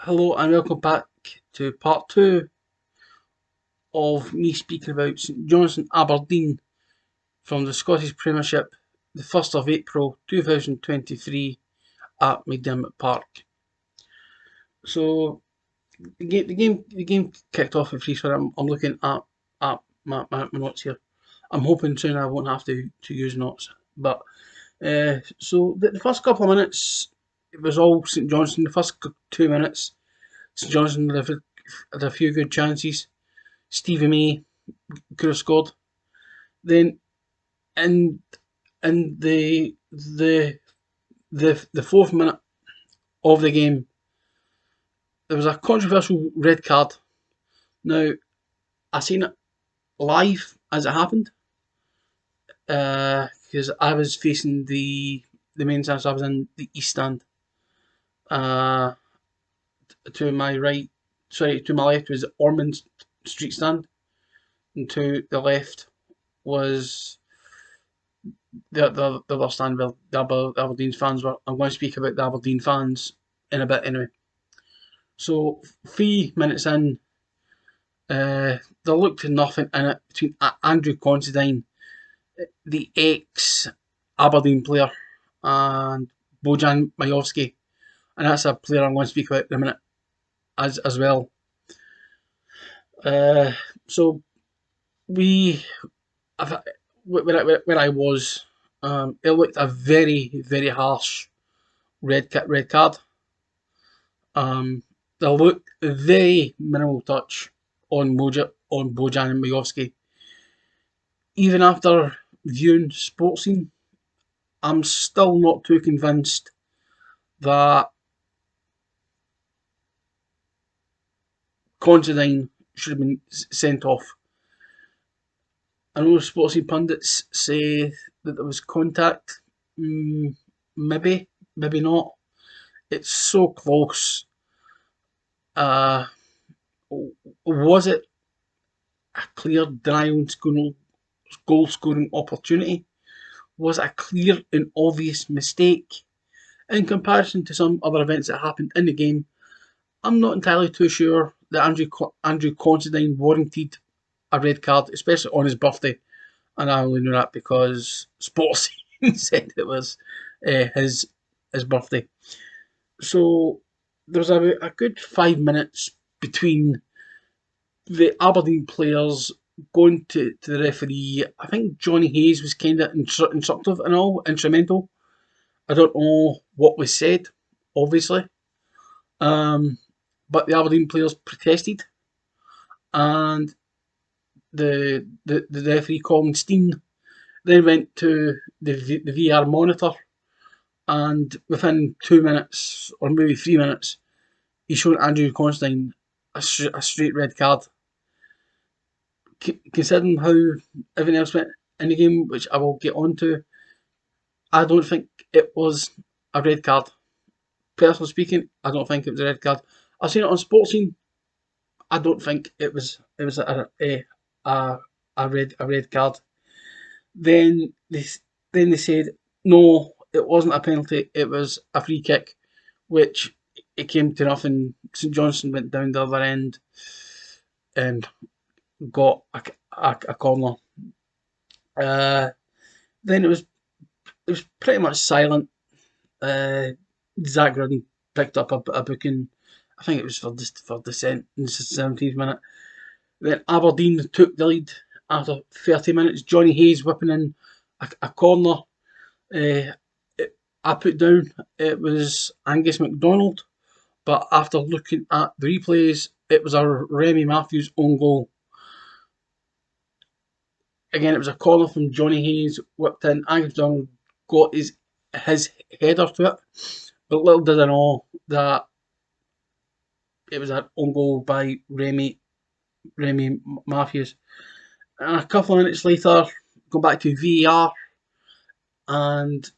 Hello and welcome back to part 2 of me speaking about St Johnstone Aberdeen from the Scottish Premiership, the 1st of April 2023 at McDermott Park. So the game kicked off at free. So I'm looking at my notes here. I'm hoping soon I won't have to use notes. But so the first couple of minutes it was all St Johnstone. The first 2 minutes St Johnstone had a few good chances. Stevie May could have scored. Then in the fourth minute of the game, there was a controversial red card. Now I seen it live as it happened because I was facing the main stand, so I was in the east stand. Uh, to my right, sorry, to my left was Ormond Street stand, and to the left was the other stand where the Aberdeen fans were. I'm going to speak about the Aberdeen fans in a bit anyway. So 3 minutes in, there looked nothing in it between Andrew Considine, the ex Aberdeen player, and Bojan Majowski, and that's a player I'm going to speak about in a minute as well. So we, where I was, it looked a very harsh red card. There looked very minimal touch on Bojan and Majowski. Even after viewing Sportscene, I'm still not too convinced that Considine should have been sent off. I know Sportscene pundits say that there was contact. Maybe not. It's so close. Was it a clear denial goal scoring opportunity? Was it a clear and obvious mistake? In comparison to some other events that happened in the game, I'm not entirely too sure that Andrew Considine warranted a red card, especially on his birthday. And I only know that because Sports said it was his birthday. So there was a good 5 minutes between the Aberdeen players going to the referee. I think Johnny Hayes was kind of instructive and all, instrumental. I don't know what was said, obviously. But the Aberdeen players protested, and the referee Colin Steen then went to the VR monitor, and within 2 minutes or maybe 3 minutes, he showed Andrew Considine a straight red card. Considering how everything else went in the game, which I will get on to, I don't think it was a red card. Personally speaking, I don't think it was a red card. I've seen it on Sportscene. I don't think it was a red card. Then they said no, it wasn't a penalty. It was a free kick, which it came to nothing. St Johnstone went down the other end and got a corner. Then it was pretty much silent. Zach Rudden picked up a booking. I think it was for dissent in the 17th minute. Then Aberdeen took the lead after 30 minutes. Johnny Hayes whipping in a corner. I put down it was Angus MacDonald, but after looking at the replays, it was a Remy Matthews own goal. Again, it was a corner from Johnny Hayes, whipped in. Angus MacDonald got his header to it, but little did I know that it was an own goal by Remy Matthews. And a couple of minutes later, go back to VAR, and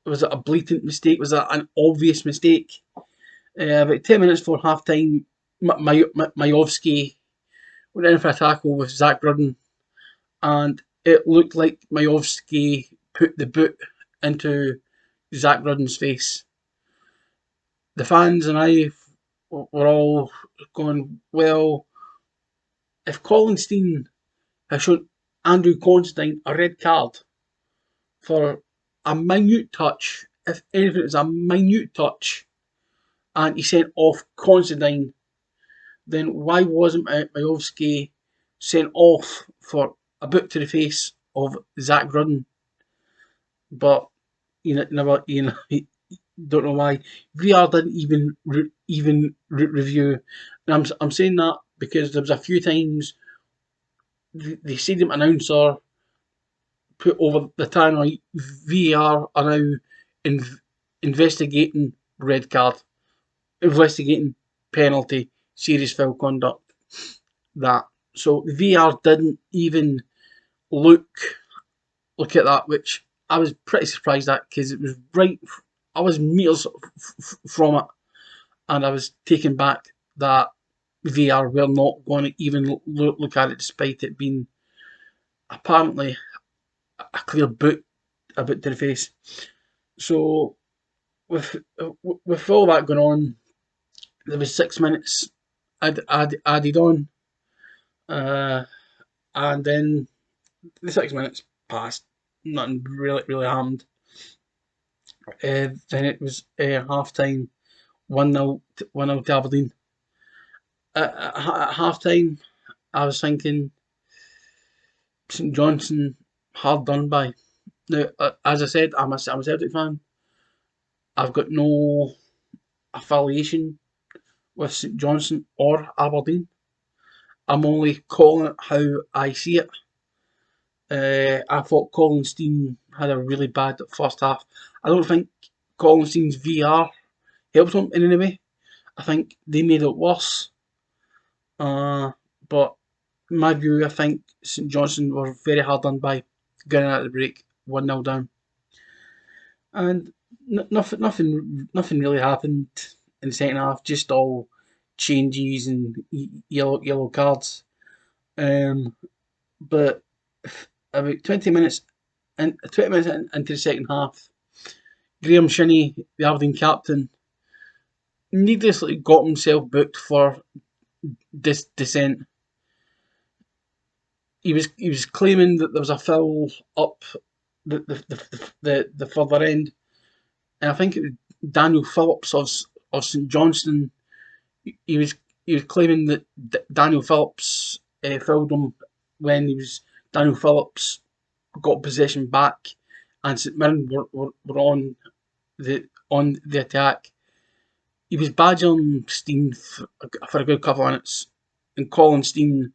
was it a blatant mistake? Was it an obvious mistake? About 10 minutes before half time, Majowski went in for a tackle with Zach Rudden, and it looked like Majowski put the boot into Zach Rudden's face. The fans and I we're all going, well, if Collinstein has shown Andrew Considine a red card for a minute touch, if anything, it was a minute touch, and he sent off Considine, then why wasn't Majowski sent off for a boot to the face of Zach Grudden? But never, don't know why. VR didn't even review. And I'm saying that because there was a few times the stadium announcer put over the tannoy, VR are now investigating red card, investigating penalty, serious foul conduct. That so VR didn't even look at that, which I was pretty surprised at because it was right. I was meters from it, and I was taken back that VR were not going to even look at it, despite it being apparently a clear boot, a boot to the face. So with all that going on, there was 6 minutes added on, and then the 6 minutes passed. Nothing really happened. Then it was half time, 1-0 to Aberdeen. At half time, I was thinking St Johnstone hard done by. Now, as I said, I'm a Celtic fan. I've got no affiliation with St Johnstone or Aberdeen. I'm only calling it how I see it. I thought Collinstein had a really bad first half. I don't think Collinstein's VR helped him in any way. I think they made it worse. But in my view, I think St Johnstone were very hard done by getting out of the break, 1-0 down. And nothing really happened in the second half, just all changes and yellow cards. But about 20 minutes into the second half, Graham Shinnie, the Aberdeen captain, needlessly got himself booked for dissent. He was claiming that there was a foul up the further end, and I think it was Daniel Phillips of St Johnstone. He was claiming that Daniel Phillips fouled him when Daniel Phillips got possession back, and St Mirren were on the attack. He was badgering Steen for a good couple of minutes, and Colin Steen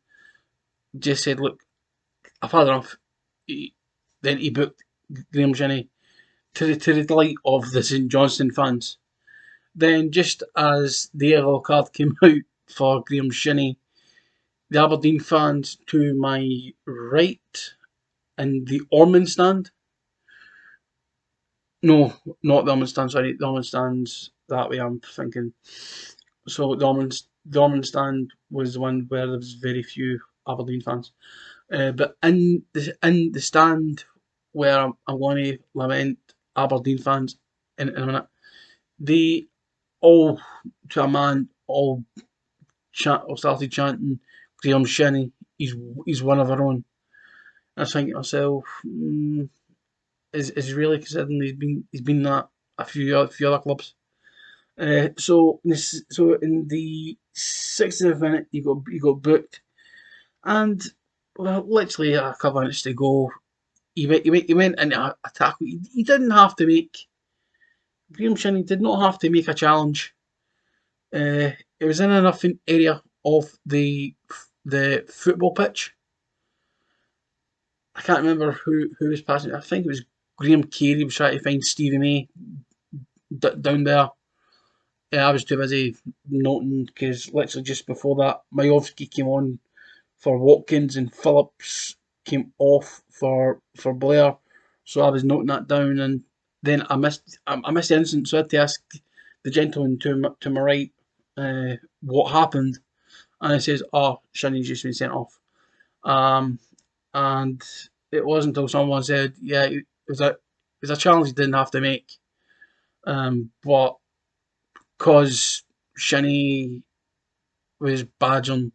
just said, "Look, I've had enough." Then he booked Graham Shinnie to the delight of the St Johnstone fans. Then, just as the yellow card came out for Graham Shinnie, the Aberdeen fans to my right in the Ormond stand. No, not the Ormond stand, sorry. The Ormond stand's that way, I'm thinking. So the Ormond stand was the one where there was very few Aberdeen fans. But in the stand where I'm going to lament Aberdeen fans in a minute, they all, to a man, all started chanting Graham Shinnie, he's one of our own. I was thinking to myself, is really, considering he's been at a few other clubs. So in the 60th minute, he got booked, and well, literally a couple of minutes to go, he went into a tackle. He didn't have to make. Graham Shinnie did not have to make a challenge. It was in enough area of the football pitch. I can't remember who was passing. I think it was Graham Carey was trying to find Stevie May down there. I was too busy noting because literally just before that, Majowski came on for Watkins and Phillips came off for Blair. So I was noting that down, and then I missed the incident. So I had to ask the gentleman to my right what happened, and he says, "Oh, Shinnie's just been sent off." And it wasn't until someone said, "Yeah, it was a challenge he didn't have to make," but because Shinnie was badgering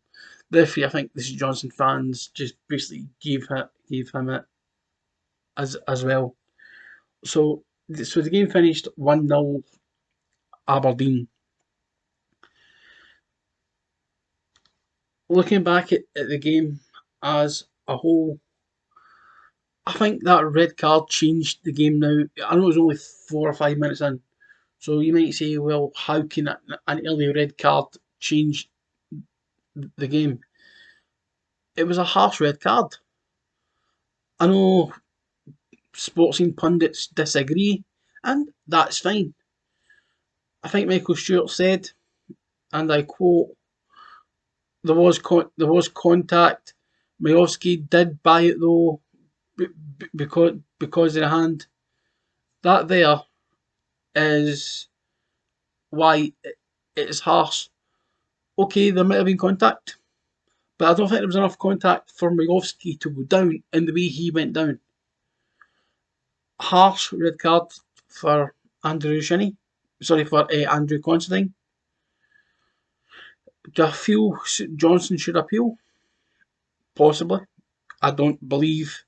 the referee. I think the St Johnstone fans just basically gave him it as well. So the game finished 1-0 Aberdeen. Looking back at the game as a whole, I think that red card changed the game now. I know it was only 4 or 5 minutes in, so you might say, well, how can an early red card change the game? It was a harsh red card. I know sportsing pundits disagree, and that's fine. I think Michael Stewart said, and I quote, there was contact. Majowski did buy it though, because of the hand. That there is why it's harsh. Okay, there might have been contact, but I don't think there was enough contact for Majowski to go down in the way he went down. Harsh red card for Andrew Shinnie. Sorry, for Andrew Considine. Do I feel St Johnstone should appeal? Possibly. I don't believe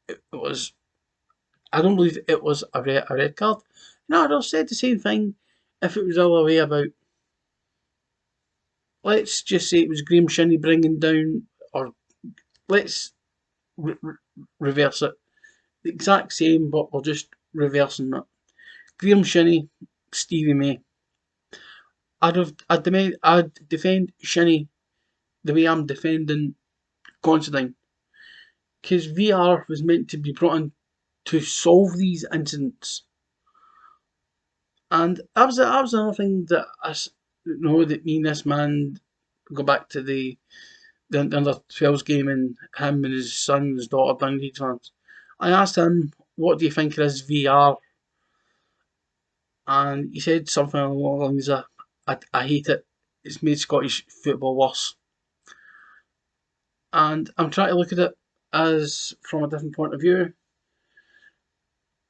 it was. I don't believe it was a red card. No, I'd have said the same thing if it was the other way about. Let's just say it was Graham Shinnie bringing down, or let's reverse it. The exact same, but we're just reversing it. Graham Shinnie, Stevie May. I'd defend Shinnie the way I'm defending Considine, because VR was meant to be brought in to solve these incidents, and that was another thing that that me and this man go back to the under 12s game, and him and his son and his daughter down Leeds fans. I asked him, what do you think of this VR? And he said something along the lines of, I hate it. It's made Scottish football worse. And I'm trying to look at it as from a different point of view.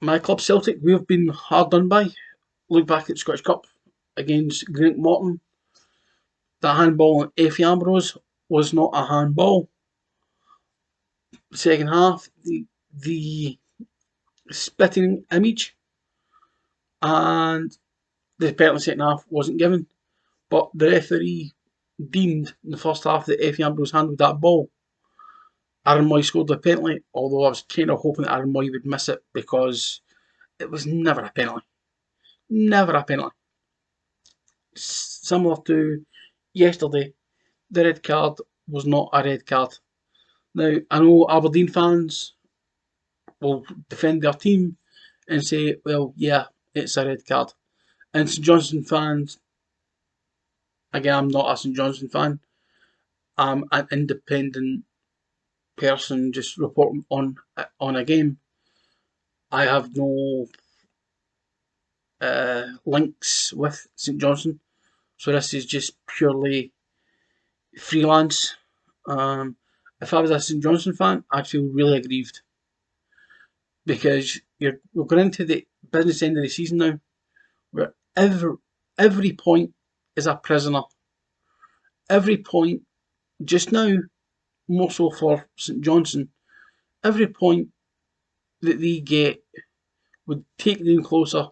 My club Celtic, we've been hard done by. Look back at Scottish Cup against Greenock Morton. That handball on Effie Ambrose was not a handball. Second half, the spitting image and the penalty second half wasn't given, but the referee deemed in the first half that Effie Ambrose handled that ball. Aaron Moy scored the penalty, although I was kind of hoping that Aaron Moy would miss it because it was never a penalty. Never a penalty. Similar to yesterday, the red card was not a red card. Now, I know Aberdeen fans will defend their team and say, well, yeah, it's a red card. And St Johnstone fans, again, I'm not a St Johnstone fan. I'm an independent person just reporting on a game. I have no links with St Johnstone, so this is just purely freelance. If I was a St Johnstone fan, I'd feel really aggrieved because we're going into the business end of the season now, where every point is a prisoner. Every point, just now, more so for St Johnstone, every point that they get would take them closer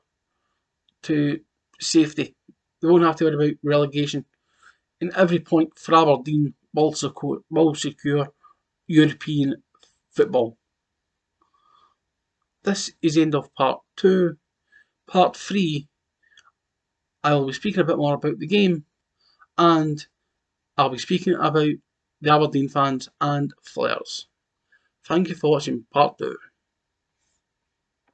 to safety. They won't have to worry about relegation. And every point for Aberdeen will secure European football. This is the end of part 2. Part 3, I will be speaking a bit more about the game, and I'll be speaking about the Aberdeen fans and Flares. Thank you for watching part 2.